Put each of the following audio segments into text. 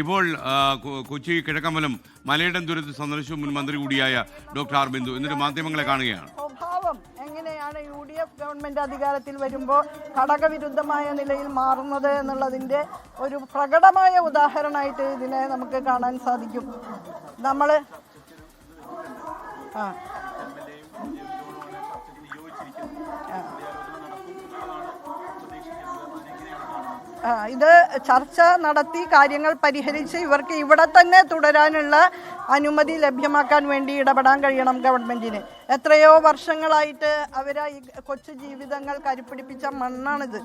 ഇപ്പോൾ കൊച്ചി കിഴക്കമ്പലം മലയിടം ദുരന്ത സന്ദർശിച്ച മുൻ മന്ത്രി കൂടിയായ ഡോക്ടർ ആർ ബിന്ദു എന്നിട്ട് മാധ്യമങ്ങളെ കാണുകയാണ്. സ്വഭാവം എങ്ങനെയാണ് UDF ഗവൺമെന്റ് അധികാരത്തിൽ വരുമ്പോൾ ഘടകവിരുദ്ധമായ നിലയിൽ മാറുന്നത് എന്നുള്ളതിന്റെ ഒരു പ്രകടമായ ഉദാഹരണമായിട്ട് ഇതിനെ നമുക്ക് കാണാൻ സാധിക്കും. നമ്മൾ ഇത് ചർച്ച നടത്തി കാര്യങ്ങൾ പരിഹരിച്ച് ഇവർക്ക് ഇവിടെ തന്നെ തുടരാനുള്ള അനുമതി ലഭ്യമാക്കാൻ വേണ്ടി ഇടപെടാൻ കഴിയണം ഗവൺമെന്റിന്. എത്രയോ വർഷങ്ങളായിട്ട് അവരെ ഈ കൊച്ചു ജീവിതങ്ങൾ കരിപ്പിടിപ്പിച്ച മണ്ണാണിത്.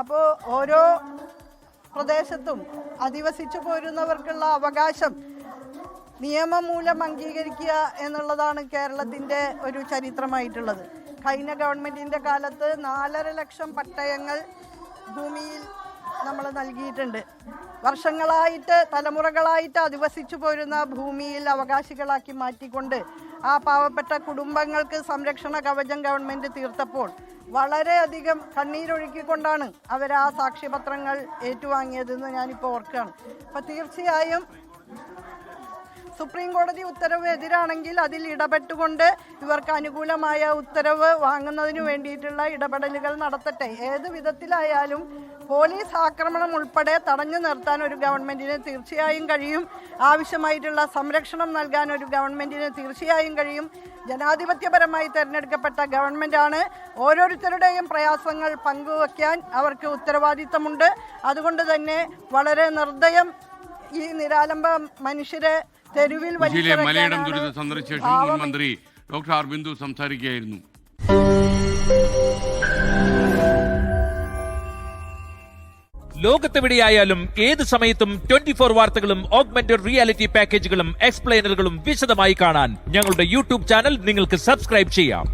അപ്പോൾ ഓരോ പ്രദേശത്തും അധിവസിച്ചു പോരുന്നവർക്കുള്ള അവകാശം നിയമം മൂലം അംഗീകരിക്കുക എന്നുള്ളതാണ് കേരളത്തിൻ്റെ ഒരു ചരിത്രമായിട്ടുള്ളത്. കഴിഞ്ഞ ഗവൺമെൻറ്റിൻ്റെ കാലത്ത് 4.5 ലക്ഷം പട്ടയങ്ങൾ ഭൂമിയിൽ നമ്മൾ നൽകിയിട്ടുണ്ട്. വർഷങ്ങളായിട്ട് തലമുറകളായിട്ട് അധിവസിച്ചു പോരുന്ന ഭൂമിയിൽ അവകാശികളാക്കി മാറ്റിക്കൊണ്ട് ആ പാവപ്പെട്ട കുടുംബങ്ങൾക്ക് സംരക്ഷണ കവചം ഗവൺമെൻറ് തീർത്തപ്പോൾ വളരെയധികം കണ്ണീരൊഴുക്കിക്കൊണ്ടാണ് അവർ ആ സാക്ഷ്യപത്രങ്ങൾ ഏറ്റുവാങ്ങിയതെന്ന് ഞാനിപ്പോൾ ഓർക്കുകയാണ്. അപ്പോൾ തീർച്ചയായും സുപ്രീം കോടതി ഉത്തരവ് എതിരാണെങ്കിൽ അതിൽ ഇടപെട്ടുകൊണ്ട് ഇവർക്ക് അനുകൂലമായ ഉത്തരവ് വാങ്ങുന്നതിന് വേണ്ടിയിട്ടുള്ള ഇടപെടലുകൾ നടത്തട്ടെ. ഏത് വിധത്തിലായാലും പോലീസ് ആക്രമണം ഉൾപ്പെടെ തടഞ്ഞു നിർത്താൻ ഒരു ഗവൺമെൻറ്റിന് തീർച്ചയായും കഴിയും. ആവശ്യമായിട്ടുള്ള സംരക്ഷണം നൽകാൻ ഒരു ഗവൺമെൻറ്റിന് തീർച്ചയായും കഴിയും. ജനാധിപത്യപരമായി തിരഞ്ഞെടുക്കപ്പെട്ട ഗവൺമെൻറ്റാണ്. ഓരോരുത്തരുടെയും പ്രയാസങ്ങൾ പങ്കുവയ്ക്കാൻ അവർക്ക് ഉത്തരവാദിത്തമുണ്ട്. അതുകൊണ്ട് തന്നെ വളരെ നിർദ്ദയം ഈ നിരാലംബ മനുഷ്യരെ തെരുവിൽ മലയിടം ദുരിത സന്ദർശിച്ച ശേഷം മുൻ മന്ത്രി ഡോക്ടർ ആർ ബിന്ദു സംസാരിക്കുകയായിരുന്നു. ലോകത്തെവിടെയായാലും ഏത് സമയത്തും 24 വാർത്തകളും ഓഗ്മെന്റഡ് റിയാലിറ്റി പാക്കേജുകളും എക്സ്പ്ലെയിനറുകളും വിശദമായി കാണാൻ ഞങ്ങളുടെ YouTube ചാനൽ നിങ്ങൾക്ക് സബ്സ്ക്രൈബ് ചെയ്യാം.